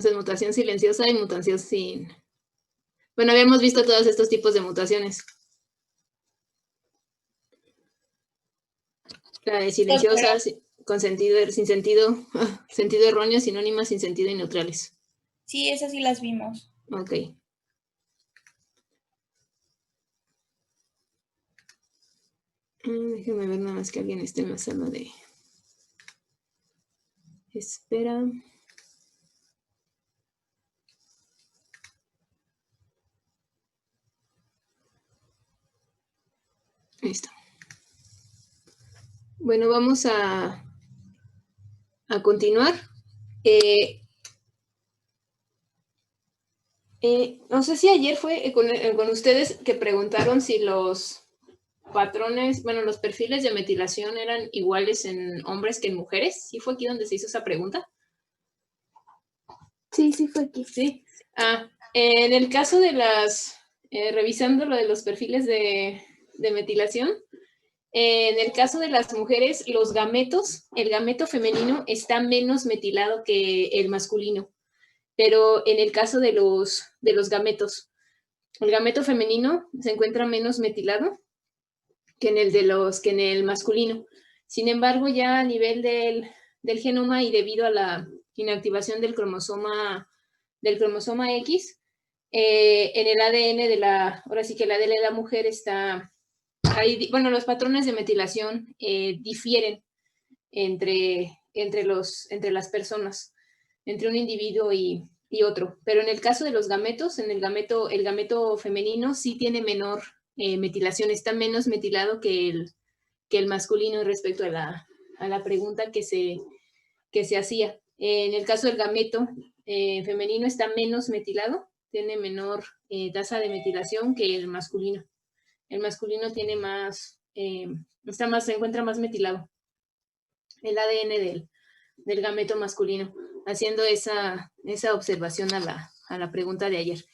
Entonces, mutación silenciosa y mutación sin... Bueno, habíamos visto todos estos tipos de mutaciones. La de silenciosa, con sentido, sin sentido, sentido erróneo, sinónimas, sin sentido y neutrales. Sí, esas sí las vimos. Ok. Déjame ver nada más que alguien esté en la sala de... Espera. Ahí está. Bueno, vamos a continuar. No sé si ayer fue con ustedes que preguntaron si los patrones, bueno, los perfiles de metilación eran iguales en hombres que en mujeres. ¿Sí fue aquí donde se hizo esa pregunta? Sí, sí fue aquí. Sí. En el caso de las, revisando lo de los perfiles de metilación, en el caso de las mujeres, los gametos, el gameto femenino está menos metilado que el masculino. Pero en el caso de los gametos, el gameto femenino se encuentra menos metilado que en el masculino. Sin embargo, ya a nivel del genoma y debido a la inactivación del cromosoma X, en el ADN ahora sí que el ADN de la mujer está, ahí, bueno, los patrones de metilación difieren entre las personas, entre un individuo y otro. Pero en el caso de los gametos, el gameto femenino sí tiene menor metilación, está menos metilado que el masculino respecto a la pregunta que se hacía. En el caso del gameto femenino está menos metilado, tiene menor tasa de metilación que el masculino. El masculino tiene más, se encuentra más metilado el ADN del gameto masculino, haciendo esa observación a la pregunta de ayer.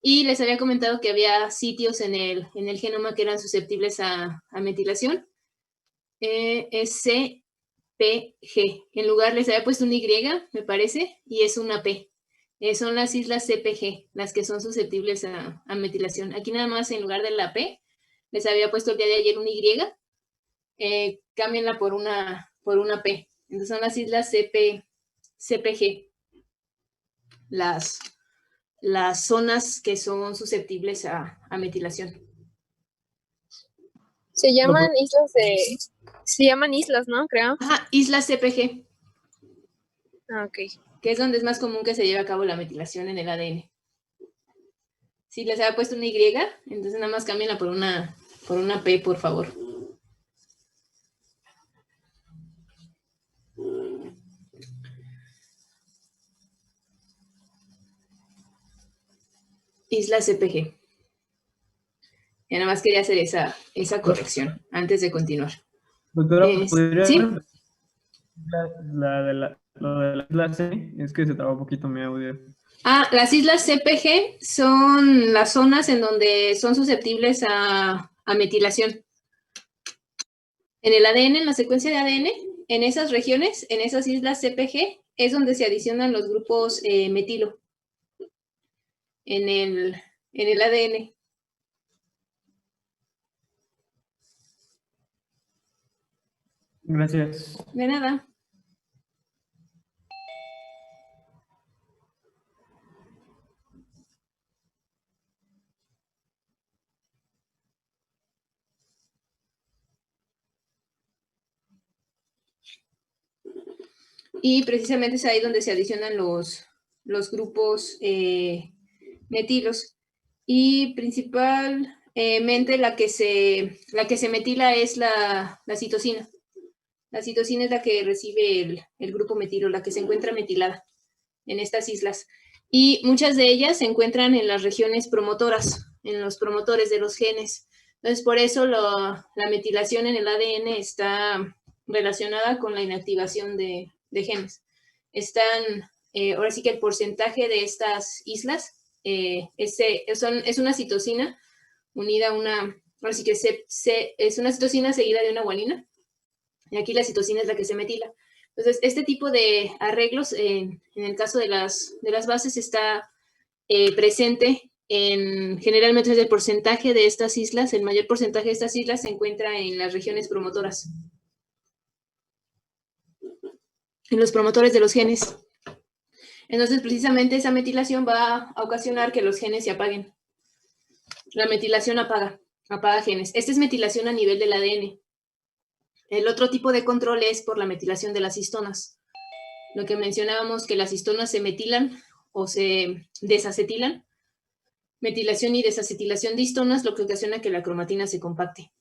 Y les había comentado que había sitios en el genoma que eran susceptibles a metilación. Es CPG. En lugar les había puesto una Y, me parece, y es una P. Son las islas CPG, las que son susceptibles a metilación. Aquí nada más, en lugar de la P, les había puesto el día de ayer una Y, cámbienla por una P. Entonces son las islas CPG, las zonas que son susceptibles a metilación. Se llaman islas, ¿no? Creo. Ajá, islas CPG. Ok. Que es donde es más común que se lleve a cabo la metilación en el ADN. Si les había puesto una Y, entonces nada más cámbienla por una P, por favor. Isla CPG. Y nada más quería hacer esa corrección antes de continuar. Doctora, ¿podría ¿sí? Lo de la isla C? Es que se traba un poquito mi audio. Las islas CPG son las zonas en donde son susceptibles a metilación. En el ADN, en la secuencia de ADN, en esas regiones, en esas islas CPG, es donde se adicionan los grupos metilo en el ADN. Gracias. De nada. Y precisamente es ahí donde se adicionan los grupos metilos. Y principalmente la que se metila es la citosina. La citosina es la que recibe el grupo metilo, la que se encuentra metilada en estas islas. Y muchas de ellas se encuentran en las regiones promotoras, en los promotores de los genes. Entonces, por eso la metilación en el ADN está relacionada con la inactivación de genes. Ahora sí que el porcentaje de estas islas es una citosina unida a ahora sí que es una citosina seguida de una guanina. Y aquí la citosina es la que se metila. Entonces, este tipo de arreglos, en el caso de las bases, está presente generalmente es el porcentaje de estas islas, el mayor porcentaje de estas islas se encuentra en las regiones promotoras, en los promotores de los genes. Entonces, precisamente esa metilación va a ocasionar que los genes se apaguen. La metilación apaga genes. Esta es metilación a nivel del ADN. El otro tipo de control es por la metilación de las histonas. Lo que mencionábamos, que las histonas se metilan o se desacetilan. Metilación y desacetilación de histonas, lo que ocasiona que la cromatina se compacte.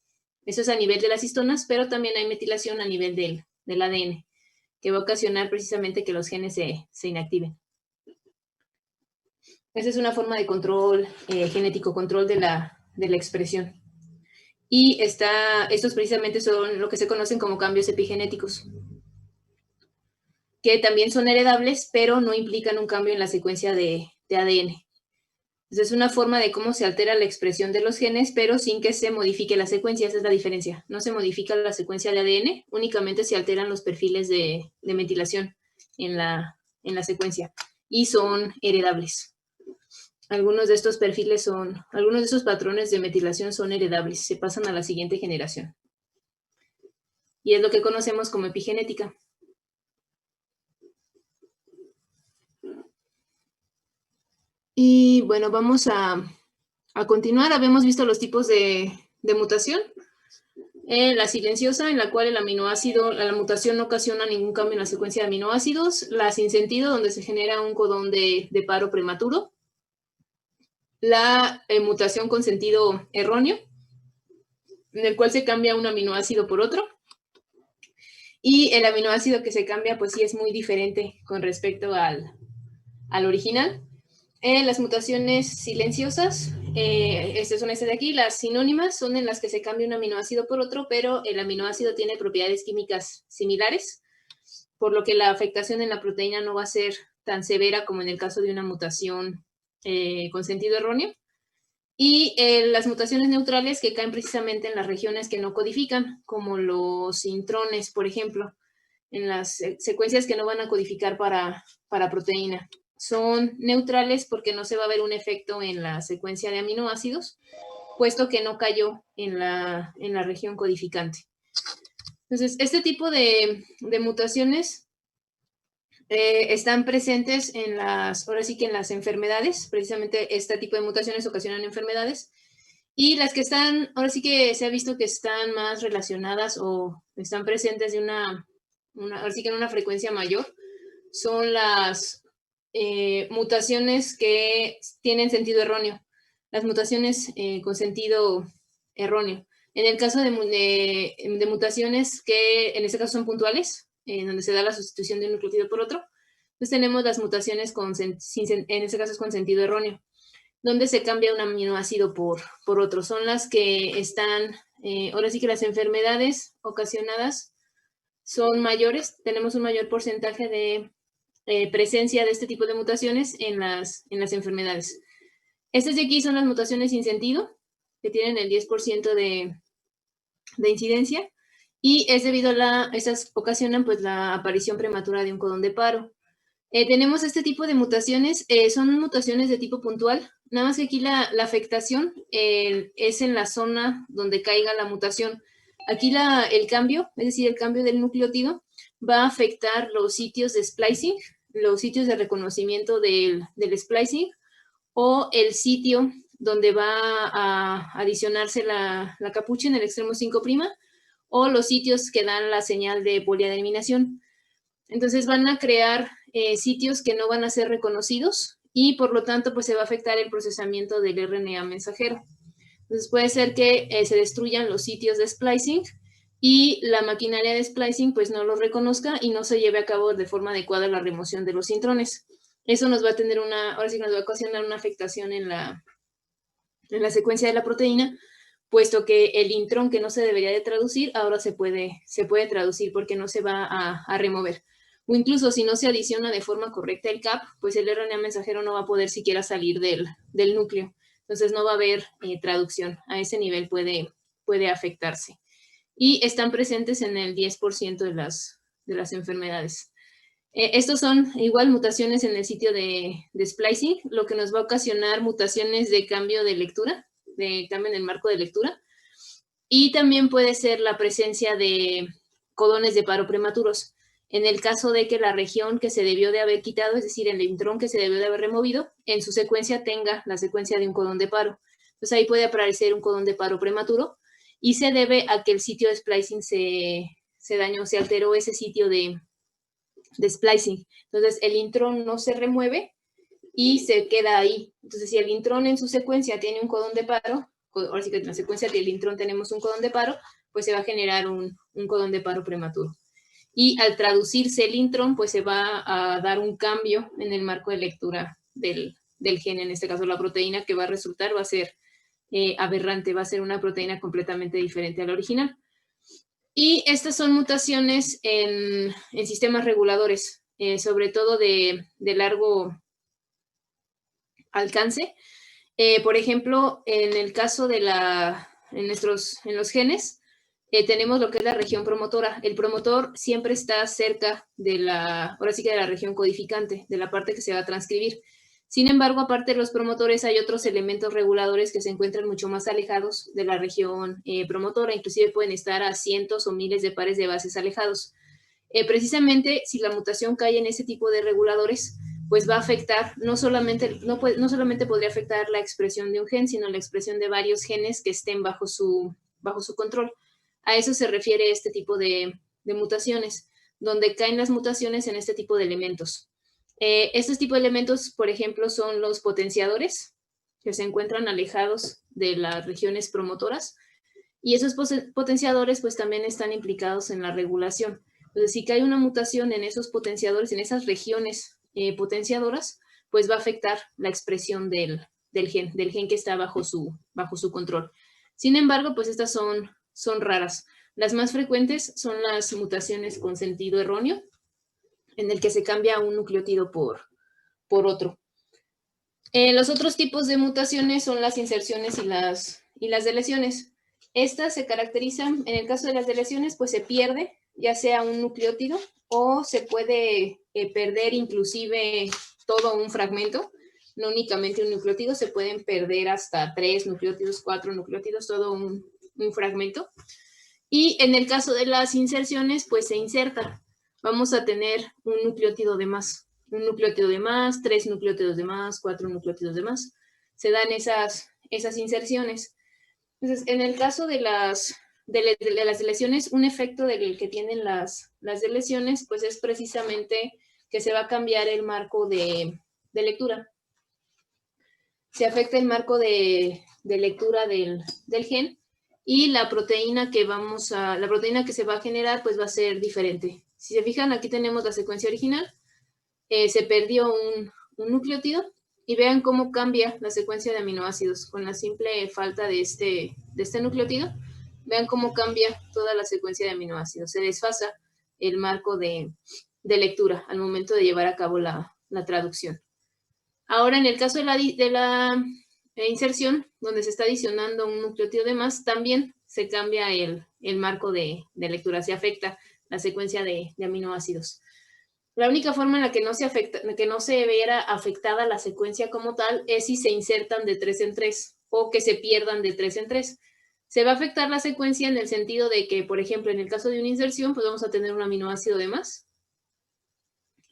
Eso es a nivel de las histonas, pero también hay metilación a nivel del ADN, que va a ocasionar precisamente que los genes se inactiven. Esa es una forma de control genético, control de la expresión. Y estos precisamente son lo que se conocen como cambios epigenéticos, que también son heredables, pero no implican un cambio en la secuencia de ADN. Entonces, es una forma de cómo se altera la expresión de los genes, pero sin que se modifique la secuencia. Esa es la diferencia. No se modifica la secuencia de ADN, únicamente se alteran los perfiles de metilación en la secuencia y son heredables. Algunos de estos patrones de metilación son heredables, se pasan a la siguiente generación. Y es lo que conocemos como epigenética. Y bueno, vamos a continuar. Habíamos visto los tipos de mutación. La silenciosa, en la cual el aminoácido, la mutación no ocasiona ningún cambio en la secuencia de aminoácidos. La sin sentido, donde se genera un codón de paro prematuro. La mutación con sentido erróneo, en el cual se cambia un aminoácido por otro. Y el aminoácido que se cambia, pues sí es muy diferente con respecto al original. Las mutaciones silenciosas, estas son estas de aquí, las sinónimas son en las que se cambia un aminoácido por otro, pero el aminoácido tiene propiedades químicas similares, por lo que la afectación en la proteína no va a ser tan severa como en el caso de una mutación con sentido erróneo. Y las mutaciones neutrales que caen precisamente en las regiones que no codifican, como los intrones, por ejemplo, en las secuencias que no van a codificar para proteína. Son neutrales porque no se va a ver un efecto en la secuencia de aminoácidos, puesto que no cayó en la región codificante. Entonces, este tipo de mutaciones están presentes ahora sí que en las enfermedades, precisamente este tipo de mutaciones ocasionan enfermedades, y las que están, ahora sí que se ha visto que están más relacionadas o están presentes de ahora sí que en una frecuencia mayor, son las mutaciones que tienen sentido erróneo, las mutaciones con sentido erróneo. En el caso de mutaciones que en este caso son puntuales, donde se da la sustitución de un nucleótido por otro, pues tenemos las mutaciones en este caso es con sentido erróneo, donde se cambia un aminoácido por otro. Son las que están, ahora sí que las enfermedades ocasionadas son mayores, tenemos un mayor porcentaje de presencia de este tipo de mutaciones en las enfermedades. Estas de aquí son las mutaciones sin sentido, que tienen el 10% de incidencia, y es debido estas ocasionan pues la aparición prematura de un codón de paro. Tenemos este tipo de mutaciones, son mutaciones de tipo puntual, nada más que aquí la afectación es en la zona donde caiga la mutación. Aquí el cambio, es decir, el cambio del nucleótido, va a afectar los sitios de splicing, los sitios de reconocimiento del splicing, o el sitio donde va a adicionarse la capucha en el extremo 5', o los sitios que dan la señal de poliademinación. Entonces van a crear sitios que no van a ser reconocidos y por lo tanto pues se va a afectar el procesamiento del RNA mensajero. Entonces puede ser que se destruyan los sitios de splicing y la maquinaria de splicing pues no los reconozca y no se lleve a cabo de forma adecuada la remoción de los intrones. Eso nos va a tener ahora sí nos va a ocasionar una afectación en la secuencia de la proteína, puesto que el intrón que no se debería de traducir, ahora se puede traducir porque no se va a remover. O incluso si no se adiciona de forma correcta el CAP, pues el RNA mensajero no va a poder siquiera salir del núcleo. Entonces no va a haber traducción. A ese nivel puede afectarse. Y están presentes en el 10% las enfermedades. Estos son igual mutaciones en el sitio de splicing, lo que nos va a ocasionar mutaciones de cambio de lectura, de cambio en el marco de lectura, y también puede ser la presencia de codones de paro prematuros. En el caso de que la región que se debió de haber quitado, es decir, el intrón que se debió de haber removido, en su secuencia tenga la secuencia de un codón de paro. Entonces ahí puede aparecer un codón de paro prematuro y se debe a que el sitio de splicing se dañó, se alteró ese sitio de splicing. Entonces el intrón no se remueve y se queda ahí. Entonces si el intrón en su secuencia tiene un codón de paro, ahora sí que en la secuencia del intrón tenemos un codón de paro, pues se va a generar un codón de paro prematuro. Y al traducirse el intrón, pues se va a dar un cambio en el marco de lectura del gen, en este caso la proteína que va a resultar va a ser aberrante, va a ser una proteína completamente diferente a la original. Y estas son mutaciones en sistemas reguladores, sobre todo de largo alcance. Por ejemplo, en el caso de en los genes, tenemos lo que es la región promotora. El promotor siempre está cerca de ahora sí que de la región codificante, de la parte que se va a transcribir. Sin embargo, aparte de los promotores, hay otros elementos reguladores que se encuentran mucho más alejados de la región promotora. Inclusive pueden estar a cientos o miles de pares de bases alejados. Precisamente, si la mutación cae en ese tipo de reguladores, pues va a afectar, no solamente podría afectar la expresión de un gen, sino la expresión de varios genes que estén bajo su control. A eso se refiere este tipo de mutaciones, donde caen las mutaciones en este tipo de elementos. Estos tipos de elementos, por ejemplo, son los potenciadores, que se encuentran alejados de las regiones promotoras, y esos potenciadores pues también están implicados en la regulación. Entonces, si cae una mutación en esos potenciadores, en esas regiones potenciadoras, pues va a afectar la expresión del gen que está bajo su control. Sin embargo, pues estas son raras. Las más frecuentes son las mutaciones con sentido erróneo, en el que se cambia un nucleótido por otro. Los otros tipos de mutaciones son las inserciones y las deleciones. Estas se caracterizan, en el caso de las deleciones, pues se pierde ya sea un nucleótido o se puede perder inclusive todo un fragmento, no únicamente un nucleótido, se pueden perder hasta 3 nucleótidos, 4 nucleótidos, todo un fragmento. Y en el caso de las inserciones, pues se inserta. Vamos a tener un nucleótido de más, 3 nucleótidos de más, 4 nucleótidos de más. Se dan esas inserciones. Entonces, en el caso de las deleciones, un efecto del que tienen las deleciones, pues es precisamente que se va a cambiar el marco de lectura. Se afecta el marco de lectura del gen y la proteína que se va a generar, pues va a ser diferente. Si se fijan, aquí tenemos la secuencia original, se perdió un nucleótido, y vean cómo cambia la secuencia de aminoácidos con la simple falta de este nucleótido. Vean cómo cambia toda la secuencia de aminoácidos. Se desfasa el marco de lectura al momento de llevar a cabo la traducción. Ahora, en el caso de la inserción, donde se está adicionando un nucleótido de más, también se cambia el marco de lectura, se afecta la secuencia de aminoácidos. La única forma en la que no se viera afectada la secuencia como tal es si se insertan de 3 en 3 o que se pierdan de 3 en 3. Se va a afectar la secuencia en el sentido de que, por ejemplo, en el caso de una inserción, pues vamos a tener un aminoácido de más.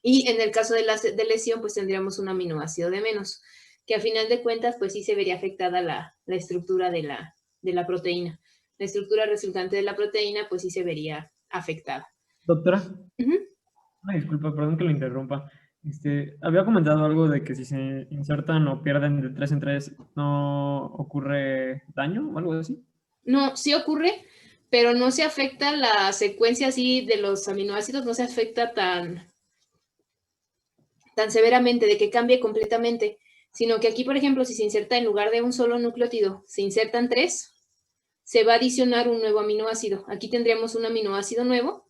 Y en el caso de la lesión, pues tendríamos un aminoácido de menos, que a final de cuentas, pues sí se vería afectada la estructura de la proteína. La estructura resultante de la proteína, pues sí se vería afectada. Doctora. Ay, disculpa, perdón que lo interrumpa. Había comentado algo de que si se insertan o pierden de 3 en 3, ¿no ocurre daño o algo así? No, sí ocurre, pero no se afecta la secuencia así de los aminoácidos, no se afecta tan severamente de que cambie completamente, sino que aquí, por ejemplo, si se inserta en lugar de un solo nucleótido, se insertan 3, se va a adicionar un nuevo aminoácido. Aquí tendríamos un aminoácido nuevo,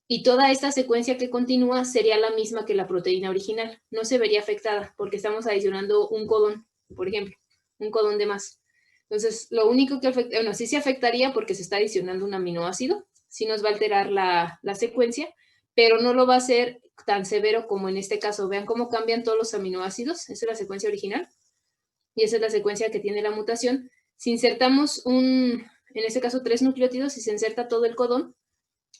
y toda esta secuencia que continúa sería la misma que la proteína original. No se vería afectada porque estamos adicionando un codón, por ejemplo, un codón de más. Entonces, lo único que afecta, bueno, sí se afectaría porque se está adicionando un aminoácido, sí nos va a alterar la secuencia, pero no lo va a hacer tan severo como en este caso. Vean cómo cambian todos los aminoácidos. Esa es la secuencia original y esa es la secuencia que tiene la mutación. Si insertamos en este caso 3 nucleótidos y se inserta todo el codón,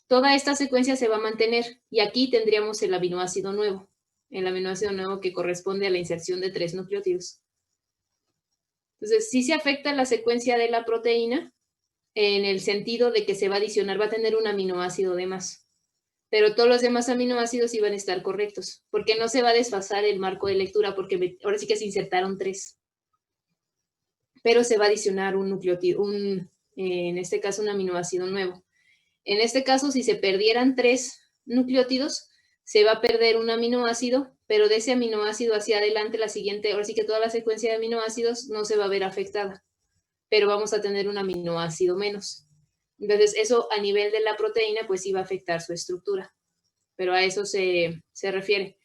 toda esta secuencia se va a mantener y aquí tendríamos el aminoácido nuevo que corresponde a la inserción de 3 nucleótidos. Entonces, sí se afecta la secuencia de la proteína en el sentido de que se va a adicionar, va a tener un aminoácido de más. Pero todos los demás aminoácidos iban a estar correctos, porque no se va a desfasar el marco de lectura, porque ahora sí que se insertaron 3. Pero se va a adicionar un nucleótido, en este caso un aminoácido nuevo. En este caso, si se perdieran 3 nucleótidos, se va a perder un aminoácido, pero de ese aminoácido hacia adelante, la siguiente, ahora sí que toda la secuencia de aminoácidos no se va a ver afectada, pero vamos a tener un aminoácido menos. Entonces, eso a nivel de la proteína, pues sí va a afectar su estructura, pero a eso se refiere,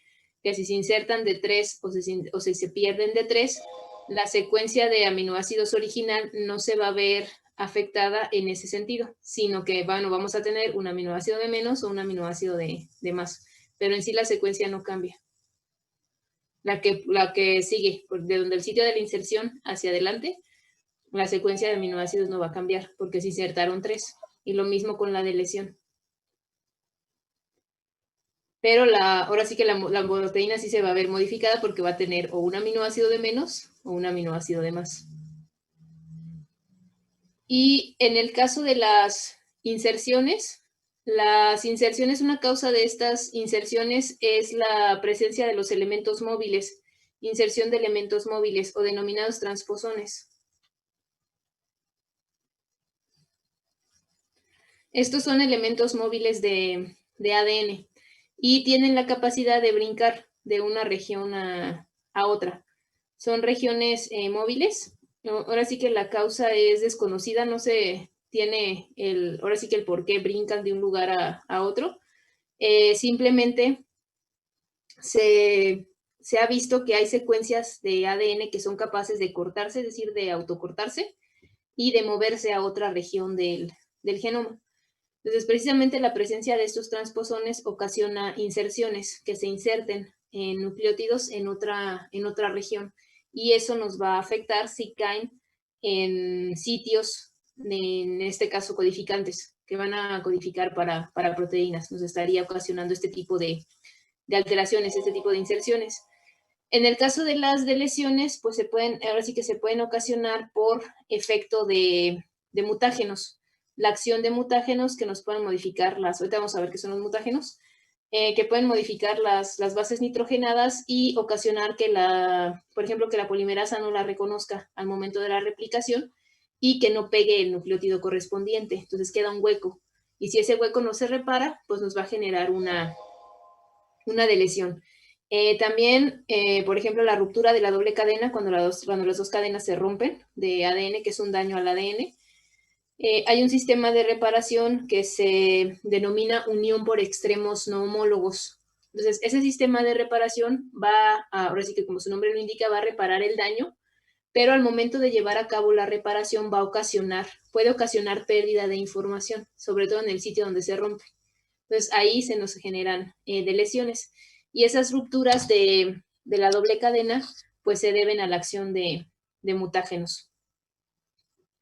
que si se insertan de 3 o si se pierden de 3, la secuencia de aminoácidos original no se va a ver afectada en ese sentido, sino que, bueno, vamos a tener un aminoácido de menos o un aminoácido de más, pero en sí la secuencia no cambia. La que sigue, de donde el sitio de la inserción hacia adelante, la secuencia de aminoácidos no va a cambiar, porque se insertaron 3, y lo mismo con la de lesión. Pero ahora sí que la proteína sí se va a ver modificada porque va a tener o un aminoácido de menos o un aminoácido de más. Y en el caso de las inserciones, una causa de estas inserciones es la presencia de los elementos móviles, inserción de elementos móviles o denominados transposones. Estos son elementos móviles de ADN y tienen la capacidad de brincar de una región a otra. Son regiones móviles. Ahora sí que la causa es desconocida, no se tiene ahora sí que el por qué brincan de un lugar a otro. Simplemente se ha visto que hay secuencias de ADN que son capaces de cortarse, es decir, de autocortarse y de moverse a otra región del genoma. Entonces, precisamente la presencia de estos transposones ocasiona inserciones que se inserten en nucleótidos en otra región. Y eso nos va a afectar si caen en sitios, en este caso codificantes, que van a codificar para proteínas. Nos estaría ocasionando este tipo de alteraciones, este tipo de inserciones. En el caso de las lesiones, pues ahora sí que se pueden ocasionar por efecto de mutágenos. La acción de mutágenos que nos pueden modificar ahorita vamos a ver qué son los mutágenos, que pueden modificar las bases nitrogenadas y ocasionar que por ejemplo, que la polimerasa no la reconozca al momento de la replicación y que no pegue el nucleótido correspondiente. Entonces queda un hueco. Y si ese hueco no se repara, pues nos va a generar una delesión. También, por ejemplo, la ruptura de la doble cadena, cuando las dos cadenas se rompen de ADN, que es un daño al ADN, hay un sistema de reparación que se denomina unión por extremos no homólogos. Entonces, ese sistema de reparación ahora sí que como su nombre lo indica, va a reparar el daño, pero al momento de llevar a cabo la reparación puede ocasionar pérdida de información, sobre todo en el sitio donde se rompe. Entonces, ahí se nos generan lesiones. Y esas rupturas de la doble cadena, pues se deben a la acción de mutágenos.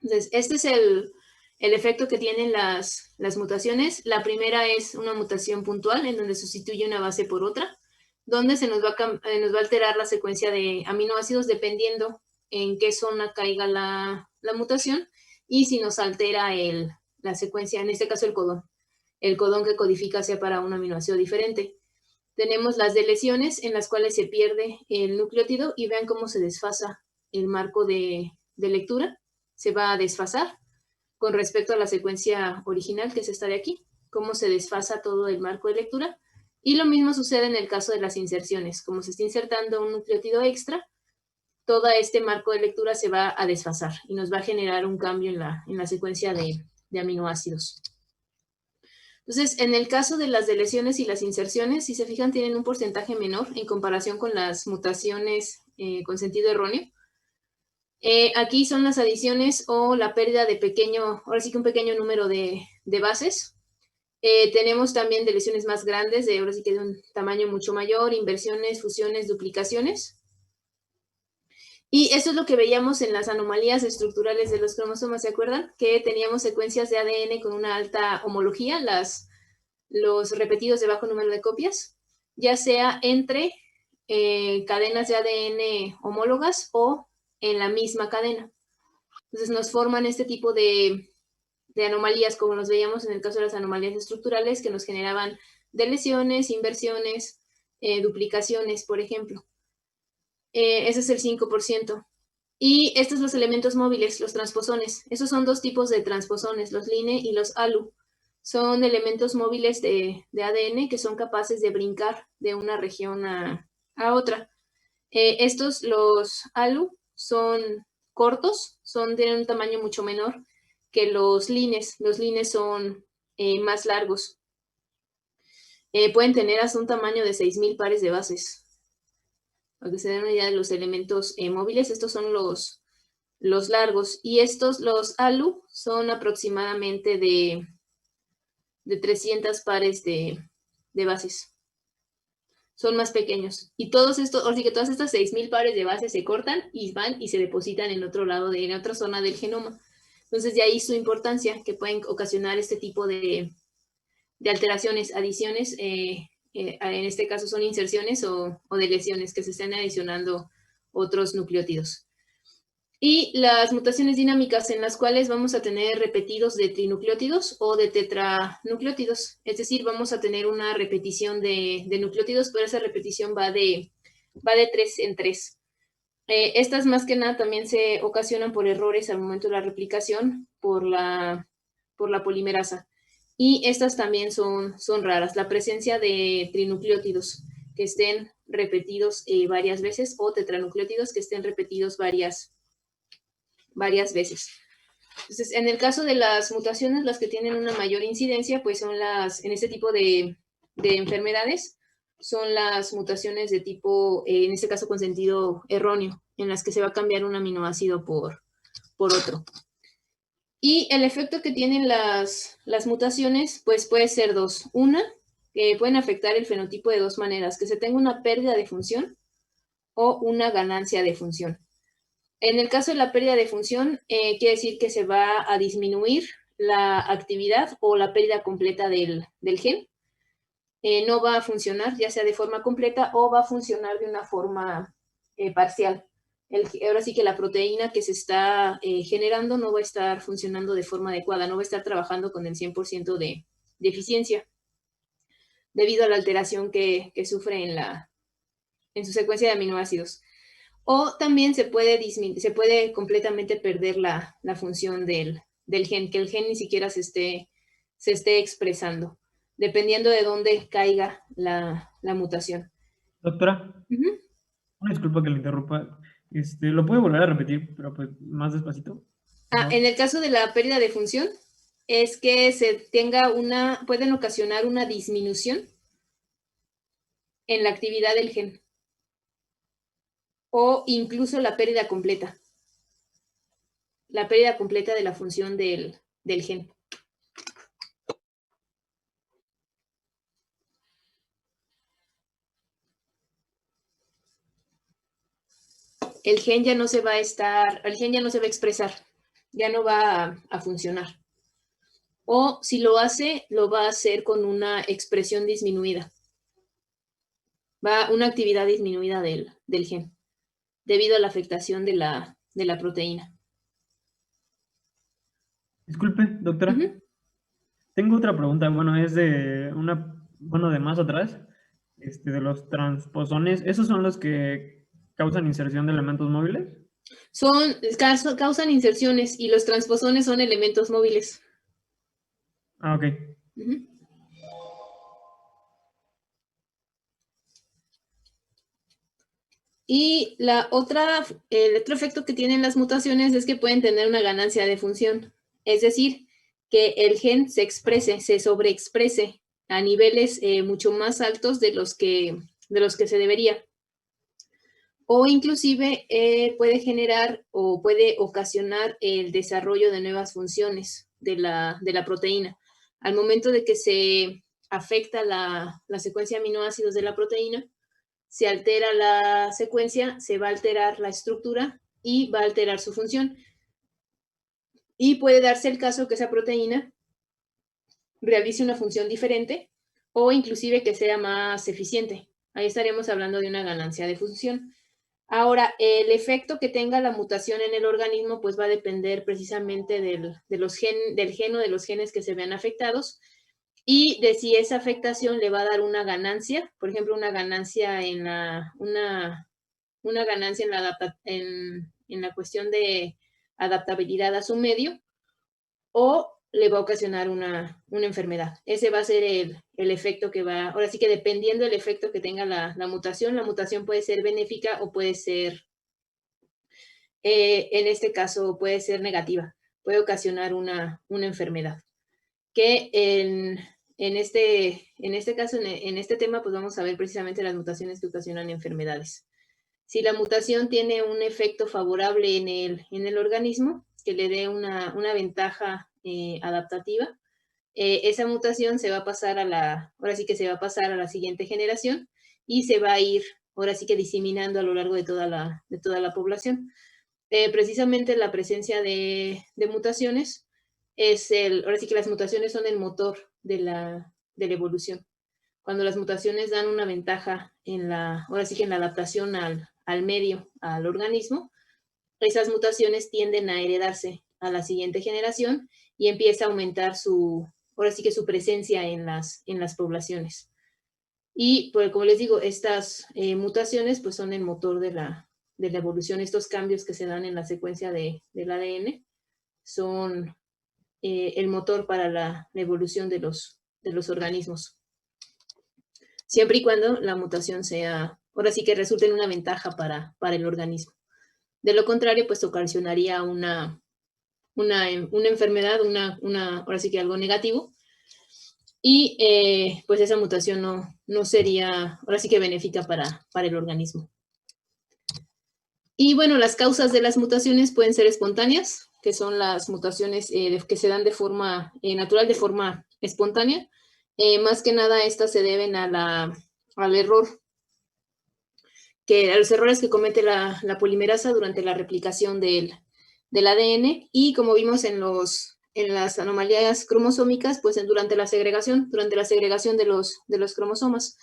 Entonces, este es el efecto que tienen las mutaciones. La primera es una mutación puntual, en donde sustituye una base por otra, donde se nos va a alterar la secuencia de aminoácidos dependiendo en qué zona caiga la mutación y si nos altera la secuencia, en este caso el codón que codifica sea para un aminoácido diferente. Tenemos las deleciones en las cuales se pierde el nucleótido y vean cómo se desfasa el marco de lectura. Se va a desfasar con respecto a la secuencia original, que es esta de aquí, cómo se desfasa todo el marco de lectura. Y lo mismo sucede en el caso de las inserciones. Como se está insertando un nucleótido extra, todo este marco de lectura se va a desfasar y nos va a generar un cambio en la secuencia de aminoácidos. Entonces, en el caso de las deleciones y las inserciones, si se fijan, tienen un porcentaje menor en comparación con las mutaciones con sentido erróneo. Aquí son las adiciones o la pérdida de ahora sí que un pequeño número de bases. Tenemos también de lesiones más grandes, ahora sí que de un tamaño mucho mayor, inversiones, fusiones, duplicaciones. Y eso es lo que veíamos en las anomalías estructurales de los cromosomas, ¿se acuerdan? Que teníamos secuencias de ADN con una alta homología, los repetidos de bajo número de copias, ya sea entre cadenas de ADN homólogas o en la misma cadena. Entonces nos forman este tipo de anomalías, como los veíamos en el caso de las anomalías estructurales, que nos generaban deleciones, inversiones, duplicaciones, por ejemplo. Ese es el 5%. Y estos los elementos móviles, los transposones. Esos son dos tipos de transposones, los LINE y los ALU. Son elementos móviles de ADN que son capaces de brincar de una región a otra. Estos, los ALU, son cortos, tienen un tamaño mucho menor que los LINEs. Los LINEs son más largos. Pueden tener hasta un tamaño de 6,000 pares de bases. Para que se den una idea de los elementos móviles, estos son los largos. Y estos, los ALU, son aproximadamente de 300 pares de bases. Son más pequeños. Y todos estos, o sea que todas estas 6,000 pares de bases se cortan y van y se depositan en otro lado, en otra zona del genoma. Entonces, de ahí su importancia, que pueden ocasionar este tipo de alteraciones, adiciones, en este caso son inserciones o deleciones, que se están adicionando otros nucleótidos. Y las mutaciones dinámicas en las cuales vamos a tener repetidos de trinucleótidos o de tetranucleótidos. Es decir, vamos a tener una repetición de nucleótidos, pero esa repetición va de 3 en 3. Estas más que nada también se ocasionan por errores al momento de la replicación por la polimerasa. Y estas también son raras. La presencia de trinucleótidos que estén repetidos varias veces o tetranucleótidos que estén repetidos varias veces. Entonces, en el caso de las mutaciones, las que tienen una mayor incidencia, pues son en este tipo de enfermedades, son las mutaciones de tipo, en este caso con sentido erróneo, en las que se va a cambiar un aminoácido por otro. Y el efecto que tienen las mutaciones, pues puede ser dos. Una, que pueden afectar el fenotipo de dos maneras, que se tenga una pérdida de función o una ganancia de función. En el caso de la pérdida de función, quiere decir que se va a disminuir la actividad o la pérdida completa del gen. No va a funcionar, ya sea de forma completa o va a funcionar de una forma parcial. Ahora sí que la proteína que se está generando no va a estar funcionando de forma adecuada, no va a estar trabajando con el 100% de eficiencia debido a la alteración que sufre en su secuencia de aminoácidos. O también se puede completamente perder la función del gen, que el gen ni siquiera se esté expresando, dependiendo de dónde caiga la mutación. Doctora, una disculpa que le interrumpa. ¿Lo puede volver a repetir, pero pues más despacito? En el caso de la pérdida de función, es que pueden ocasionar una disminución en la actividad del gen. O incluso la pérdida completa. La pérdida completa de la función del gen. El gen ya no se va a expresar, ya no va a funcionar. O si lo hace, lo va a hacer con una expresión disminuida. Una actividad disminuida del gen, debido a la afectación de la proteína. Disculpe, doctora. Tengo otra pregunta. Bueno, es de de más atrás, de los transposones. ¿Esos son los que causan inserción de elementos móviles? Causan inserciones y los transposones son elementos móviles. Ah, ok. Y el otro efecto que tienen las mutaciones es que pueden tener una ganancia de función. Es decir, que el gen se sobreexprese a niveles mucho más altos de los que se debería. O inclusive puede generar o puede ocasionar el desarrollo de nuevas funciones de la proteína. Al momento de que se afecta la secuencia de aminoácidos de la proteína, se altera la secuencia, se va a alterar la estructura y va a alterar su función. Y puede darse el caso que esa proteína realice una función diferente o inclusive que sea más eficiente. Ahí estaríamos hablando de una ganancia de función. Ahora, el efecto que tenga la mutación en el organismo pues va a depender precisamente del gen o de los genes que se vean afectados y de si esa afectación le va a dar una ganancia, por ejemplo, una ganancia en la, una ganancia en la cuestión de adaptabilidad a su medio o le va a ocasionar una enfermedad. Ese va a ser el efecto que va, ahora sí que dependiendo del efecto que tenga la mutación puede ser benéfica o puede ser, en este caso, puede ser negativa, puede ocasionar una enfermedad. Que en este caso, en este tema, pues vamos a ver precisamente las mutaciones que ocasionan enfermedades. Si la mutación tiene un efecto favorable en el organismo, que le dé una ventaja adaptativa, esa mutación se va a pasar ahora sí que se va a pasar a la siguiente generación y se va a ir, ahora sí que diseminando a lo largo de toda la población. Precisamente la presencia de mutaciones ahora sí que las mutaciones son el motor de la evolución. Cuando las mutaciones dan una ventaja ahora sí que en la adaptación al medio, al organismo, esas mutaciones tienden a heredarse a la siguiente generación y empieza a aumentar ahora sí que su presencia en las poblaciones. Y pues, como les digo, estas mutaciones pues son el motor de la evolución. Estos cambios que se dan en la secuencia del ADN son el motor para la evolución de los organismos. Siempre y cuando la mutación sea, ahora sí que resulte en una ventaja para el organismo. De lo contrario, pues ocasionaría una enfermedad, ahora sí que algo negativo, y pues esa mutación no sería, ahora sí que benéfica para el organismo. Y bueno, las causas de las mutaciones pueden ser espontáneas, que son las mutaciones que se dan de forma natural, de forma espontánea. Más que nada, estas se deben al error, a los errores que comete la polimerasa durante la replicación del ADN, y como vimos en las anomalías cromosómicas, pues durante la segregación de los cromosomas.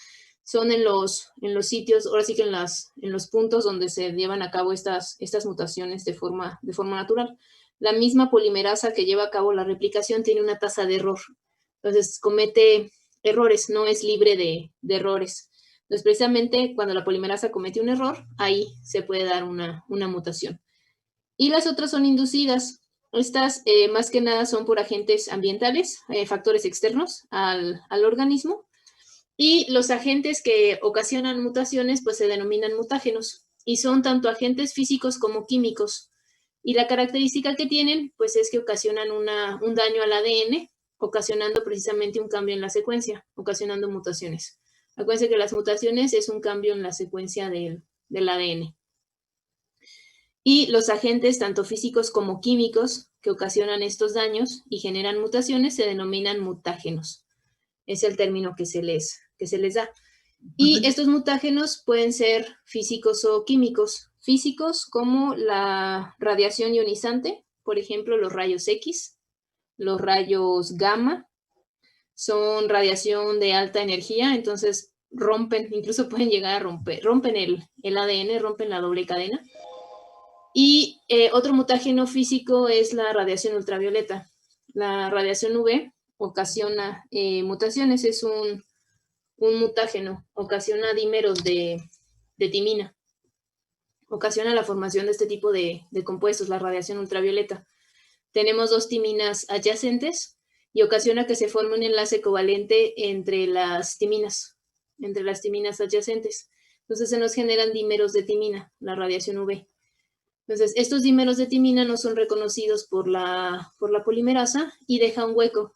Son en los sitios, ahora sí que en los puntos donde se llevan a cabo estas mutaciones de forma natural. La misma polimerasa que lleva a cabo la replicación tiene una tasa de error. Entonces, comete errores, no es libre de errores. Entonces, precisamente cuando la polimerasa comete un error, ahí se puede dar una mutación. Y las otras son inducidas. Estas más que nada son por agentes ambientales, factores externos al organismo. Y los agentes que ocasionan mutaciones pues se denominan mutágenos y son tanto agentes físicos como químicos. Y la característica que tienen pues es que ocasionan un daño al ADN, ocasionando precisamente un cambio en la secuencia, ocasionando mutaciones. Acuérdense que las mutaciones es un cambio en la secuencia del ADN. Y los agentes, tanto físicos como químicos, que ocasionan estos daños y generan mutaciones, se denominan mutágenos. Es el término que se les da. Y estos mutágenos pueden ser físicos o químicos. Físicos como la radiación ionizante, por ejemplo, los rayos X, los rayos gamma, son radiación de alta energía, entonces incluso pueden llegar a rompen el ADN, rompen la doble cadena. Y otro mutágeno físico es la radiación ultravioleta. La radiación UV ocasiona mutaciones, es un mutágeno, ocasiona dímeros de timina, ocasiona la formación de este tipo de compuestos, la radiación ultravioleta. Tenemos dos timinas adyacentes y ocasiona que se forme un enlace covalente entre las timinas adyacentes. Entonces se nos generan dímeros de timina, la radiación UV. Entonces, estos dímeros de timina no son reconocidos por la polimerasa y deja un hueco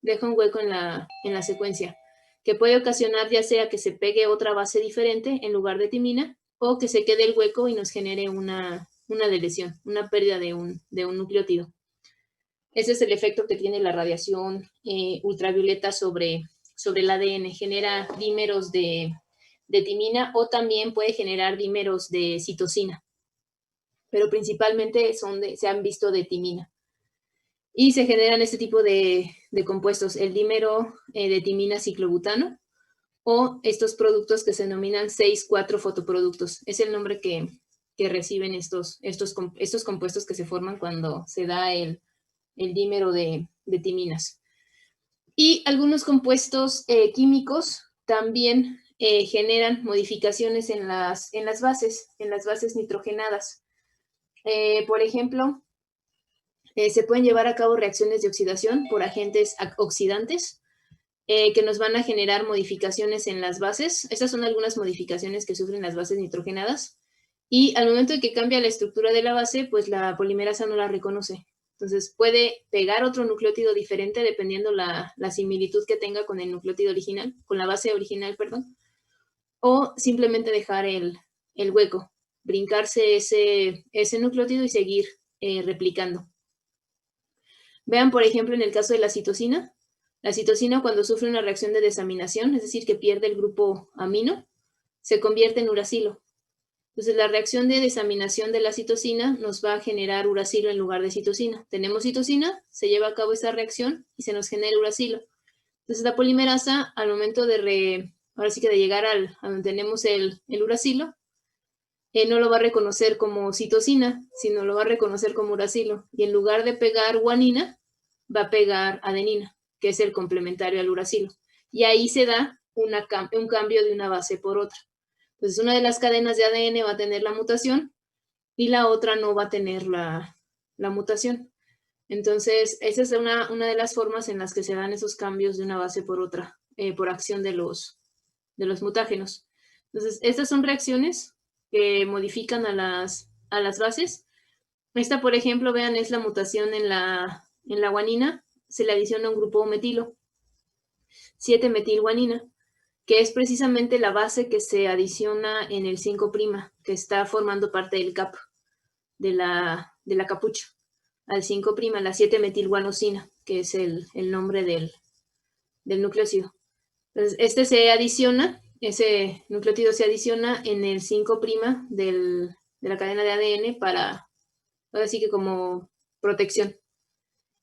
en la secuencia, que puede ocasionar ya sea que se pegue otra base diferente en lugar de timina o que se quede el hueco y nos genere una delesión, una pérdida de un nucleótido. Ese es el efecto que tiene la radiación ultravioleta sobre el ADN. Genera dímeros de timina o también puede generar dímeros de citosina, pero principalmente se han visto de timina. Y se generan este tipo de compuestos, el dímero de timina ciclobutano o estos productos que se denominan 6,4 fotoproductos. Es el nombre que reciben estos compuestos que se forman cuando se da el dímero de timinas. Y algunos compuestos químicos también generan modificaciones en las bases nitrogenadas. Por ejemplo, se pueden llevar a cabo reacciones de oxidación por agentes oxidantes que nos van a generar modificaciones en las bases. Estas son algunas modificaciones que sufren las bases nitrogenadas. Y al momento de que cambia la estructura de la base, pues la polimerasa no la reconoce. Entonces puede pegar otro nucleótido diferente dependiendo la similitud que tenga con el nucleótido original, con la base original, perdón. O simplemente dejar el hueco, brincarse ese nucleótido y seguir replicando. Vean, por ejemplo, en el caso de la citosina cuando sufre una reacción de desaminación, es decir, que pierde el grupo amino, se convierte en uracilo. Entonces, la reacción de desaminación de la citosina nos va a generar uracilo en lugar de citosina. Tenemos citosina, se lleva a cabo esa reacción y se nos genera uracilo. Entonces, la polimerasa, al momento de llegar a donde tenemos el uracilo, no lo va a reconocer como citosina, sino lo va a reconocer como uracilo. Y en lugar de pegar guanina, va a pegar adenina, que es el complementario al uracilo. Y ahí se da un cambio de una base por otra. Entonces, una de las cadenas de ADN va a tener la mutación y la otra no va a tener la mutación. Entonces, esa es una de las formas en las que se dan esos cambios de una base por otra, por acción de los mutágenos. Entonces, estas son reacciones que modifican a las bases. Esta, por ejemplo, vean, es la mutación en la guanina. Se le adiciona un grupo metilo, 7-metilguanina, que es precisamente la base que se adiciona en el 5', que está formando parte del CAP, de la capucha, al 5', la 7-metilguanosina, que es el nombre del nucleócido. Entonces, ese nucleótido se adiciona en el 5' de la cadena de ADN para, ahora sí que como protección.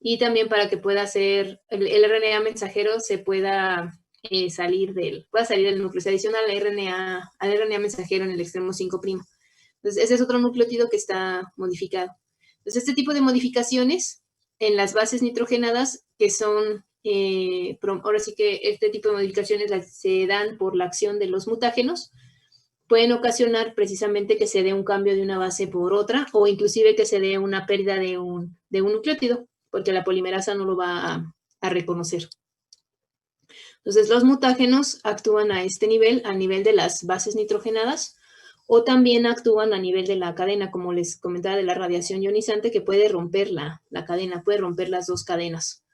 Y también para que pueda ser, el RNA mensajero se pueda salir del núcleo. Se adiciona al RNA mensajero en el extremo 5'. Entonces, ese es otro nucleótido que está modificado. Entonces, este tipo de modificaciones en las bases nitrogenadas, que son, ahora sí que este tipo de modificaciones se dan por la acción de los mutágenos, pueden ocasionar precisamente que se dé un cambio de una base por otra, o inclusive que se dé una pérdida de un nucleótido, porque la polimerasa no lo va a reconocer. Entonces, los mutágenos actúan a este nivel, a nivel de las bases nitrogenadas, o también actúan a nivel de la cadena, como les comentaba, de la radiación ionizante, que puede romper la cadena, puede romper las dos cadenas,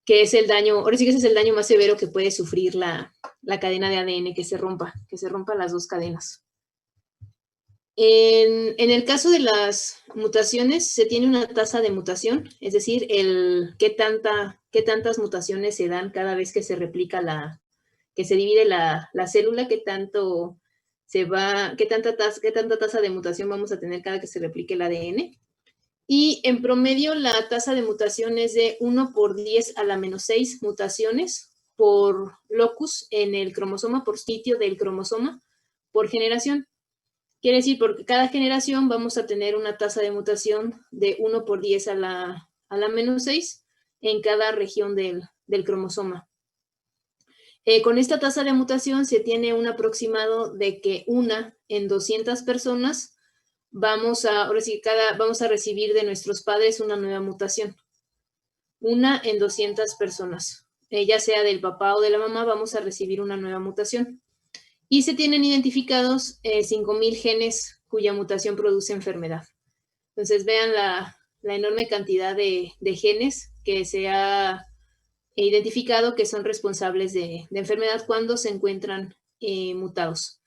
que es el daño, ahora sí que ese es el daño más severo que puede sufrir la cadena de ADN, que se rompa las dos cadenas. En el caso de las mutaciones, se tiene una tasa de mutación, es decir, qué tantas mutaciones se dan cada vez que se replica que se divide la célula, qué tanta tasa de mutación vamos a tener cada que se replique el ADN. Y en promedio, la tasa de mutación es de 1/10⁻⁶ mutaciones por locus en el cromosoma, por sitio del cromosoma, por generación. Quiere decir, porque cada generación vamos a tener una tasa de mutación de 1/10⁻⁶ en cada región del cromosoma. Con esta tasa de mutación se tiene un aproximado de que 1 en 200 personas vamos a recibir de nuestros padres una nueva mutación. 1 en 200 personas. Ya sea del papá o de la mamá, vamos a recibir una nueva mutación. Y se tienen identificados 5,000 genes cuya mutación produce enfermedad. Entonces, vean la enorme cantidad de genes que se ha identificado que son responsables de enfermedad cuando se encuentran mutados.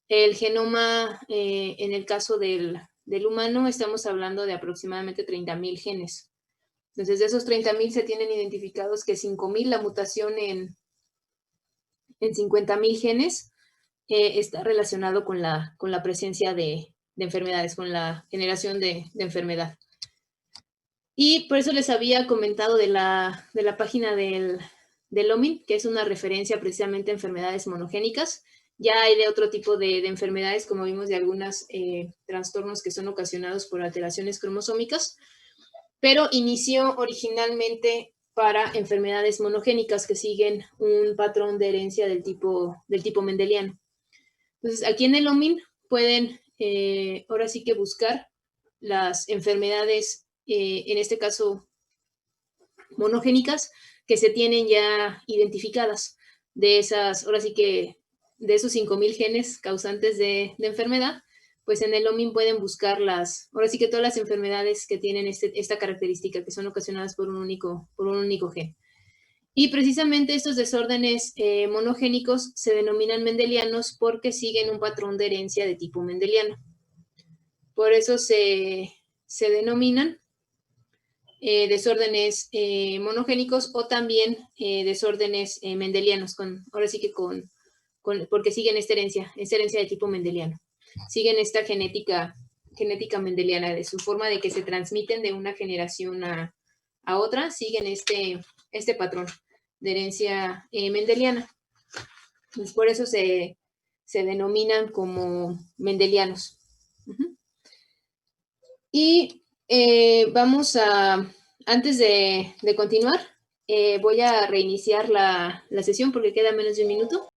El genoma, en el caso del humano, estamos hablando de aproximadamente 30,000 genes. Entonces, de esos 30,000 se tienen identificados que 5,000, la mutación en 50,000 genes, está relacionado con la presencia de enfermedades, con la generación de enfermedad. Y por eso les había comentado de la página del OMIN, que es una referencia precisamente a enfermedades monogénicas. Ya hay de otro tipo de enfermedades, como vimos, de algunos trastornos que son ocasionados por alteraciones cromosómicas, pero inició originalmente para enfermedades monogénicas que siguen un patrón de herencia del tipo mendeliano. Entonces, aquí en el OMIN pueden ahora sí que buscar las enfermedades, en este caso monogénicas, que se tienen ya identificadas. De esas, ahora sí que de esos 5,000 genes causantes de enfermedad, pues en el OMIN pueden buscar ahora sí que todas las enfermedades que tienen esta característica, que son ocasionadas por un único gen. Y precisamente estos desórdenes monogénicos se denominan mendelianos porque siguen un patrón de herencia de tipo mendeliano. Por eso se denominan desórdenes monogénicos o también desórdenes mendelianos, ahora sí que porque siguen esta herencia de tipo mendeliano. Siguen esta genética mendeliana, de su forma de que se transmiten de una generación a otra, siguen este patrón de herencia mendeliana. Entonces, por eso se denominan como mendelianos. Y vamos a, antes de continuar, voy a reiniciar la sesión porque queda menos de un minuto.